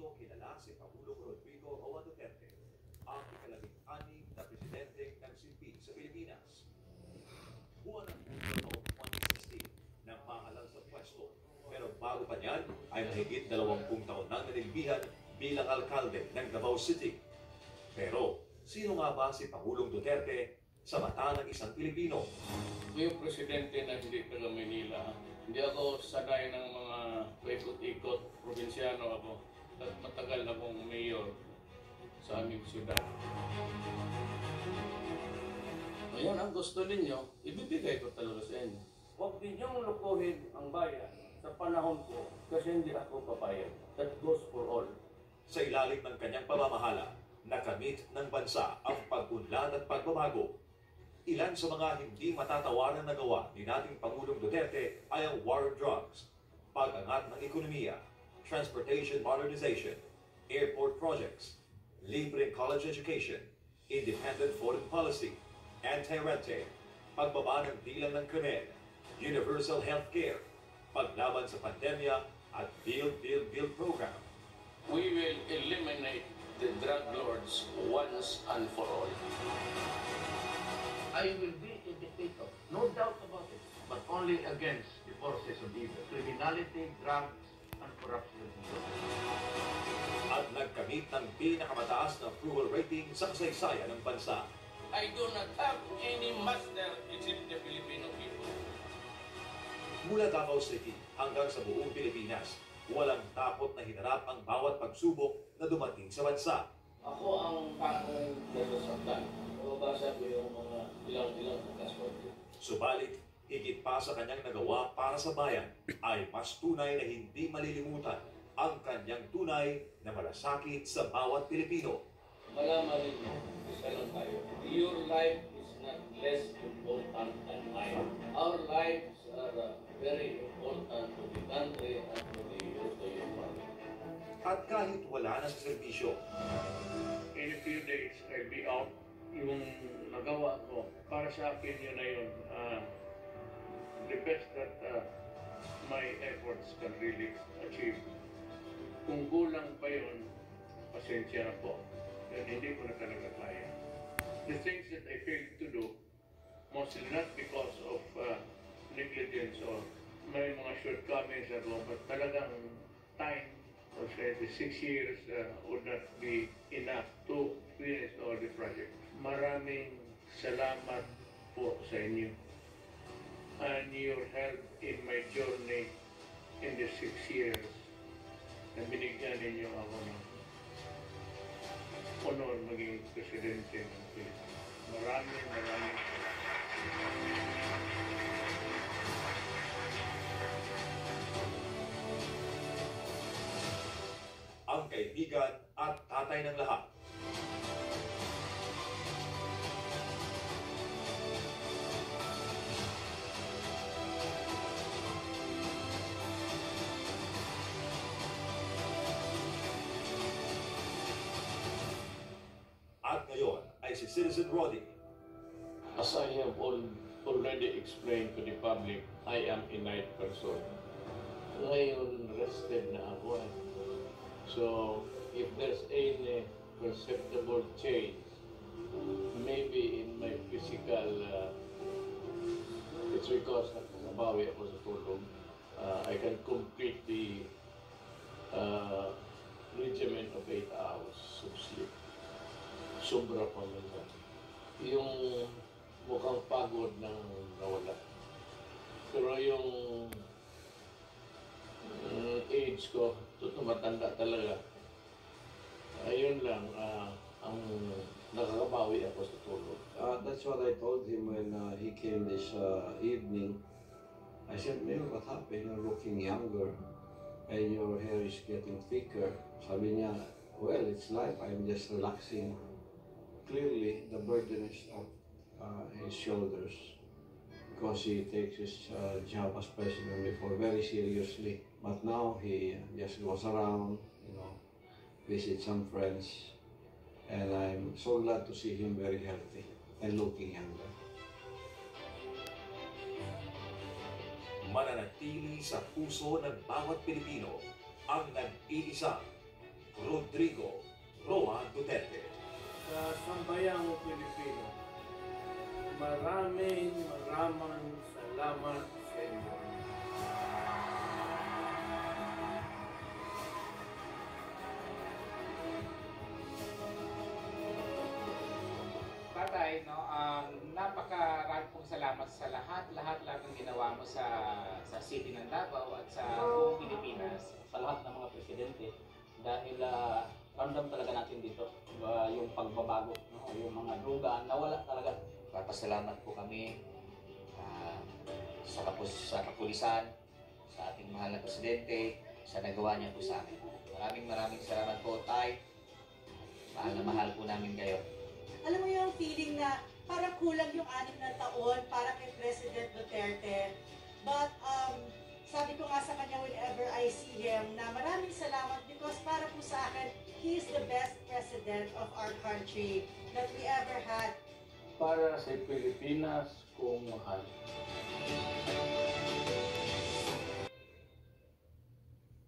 serbisyo kilala si Pangulong Rodrigo Roa Duterte, ang ikalabing-anim na presidente ng silpi sa Pilipinas. Buwan ng Hunyo noong 2016 nang mahalal sa pwesto, pero bago pa niyan ay mahigit 20 taon nang nanilbihan bilang alkalde ng Davao City. Pero sino nga ba si Pangulong Duterte sa mata ng isang Pilipino? Yung presidente na hindi taga Manila, hindi ako sanay ng mga paikot-ikot, probinsyano ako, at matagal akong mayor sa aming siyudad. Ngayon, ang gusto ninyo, ibibigay ko talaga sa inyo. Huwag ninyong lukuhin ang bayan sa panahon ko kasi hindi ako papayag. That goes for all. Sa ilalim ng kanyang pamamahala, nakamit ng bansa ang pag-unlad at pagbabago. Ilan sa mga hindi matatawaran na gawa ni dating Pangulong Duterte ay ang war on drugs, pag-angat ng ekonomiya, transportation modernization, airport projects, libreng college education, independent foreign policy, anti-rente, pagbaba ng bilang ng krimen, universal health care, paglaban sa pandemya at Build program. We will eliminate the drug lords once and for all. I will be a dictator, no doubt about it, but only against the forces of evil, criminality, drugs, and corruption. At nagkamit ng pinakamataas na approval rating sa kasaysayan ng bansa. I do not have any master except the Filipino people. Mula Davao City hanggang sa buong Pilipinas, walang takot na hinarap ang bawat pagsubok na dumating sa bansa. Ako ang taong nasasaktan. Mababasa ko yung mga ilang passport. Subalit, higit pa sa kanyang nagawa para sa bayan, ay mas tunay na hindi malilimutan ang kanyang tunay na malasakit sa bawat Pilipino. Malaman ninyo, isa lang tayo. Your life is not less important than mine. Our lives are very important to the country and to your family. At kahit wala na sa serbisyo, In a few days, I'll be out. Yung nagawa ko, para sa akin yun na yun. The best that my efforts can really achieve. Kung kulang pa yun, pasensya na po. Then hindi ko na talaga kaya. The things that I failed to do, mostly not because of negligence or may mga shortcomings at all, but talagang time, or say the 6 years would not be enough to finish all the project. Maraming salamat po sa inyo and your help in my journey in the 6 years na binigyan ninyo ako ng honor maging presidente ng Pilipinas. Maraming salamat. ang kaibigan at tatay ng lahat. At ngayon ay si Citizen Roddy. As I have already explained to the public, I am a night person. Ngayon, rested na ako. So, if there's any perceptible change, maybe in my physical, it's because nabawi ako sa tulog. I can complete the regimen of 8 hours of sleep. Sobra pa man. Yung mukhang pagod nang nawala. Pero yung age ko, matanda talaga. Ayun lang, ang nakakabawi ako sa tulog. That's what I told him when he came this evening. I said, Mayor, what happened? You're looking younger and your hair is getting thicker. Sabi niya, well, it's life. I'm just relaxing. Clearly, the burden is on his shoulders because he takes his job as president before very seriously. But now he just goes around, visit some friends, and I'm so glad to see him very healthy and looking younger. Mananatili sa puso ng bawat Pilipino ang nag-iisa Rodrigo Roa Duterte. Sa sambayang Pilipino, maraming salamat sa inyo. Tatay, no, napakarami pong salamat sa lahat ng ginawa mo sa city ng Davao at sa buong Pilipinas. Sa lahat ng mga presidente dahil ramdam talaga natin dito yung pagbabago, no? Yung mga dugaan nawala talaga. Papasalamat po kami sa kapulisan, sa ating mahal na presidente, sa nagawa niya po sa amin. Maraming salamat po, Tay. Mahal po namin kayo. Alam mo yung feeling na parang kulang yung 6 na taon para kay President Duterte. But sabi ko nga sa kanya whenever I see him na maraming salamat because para po sa akin, he is the best president of our country that we ever had. Para sa Pilipinas kung mahal.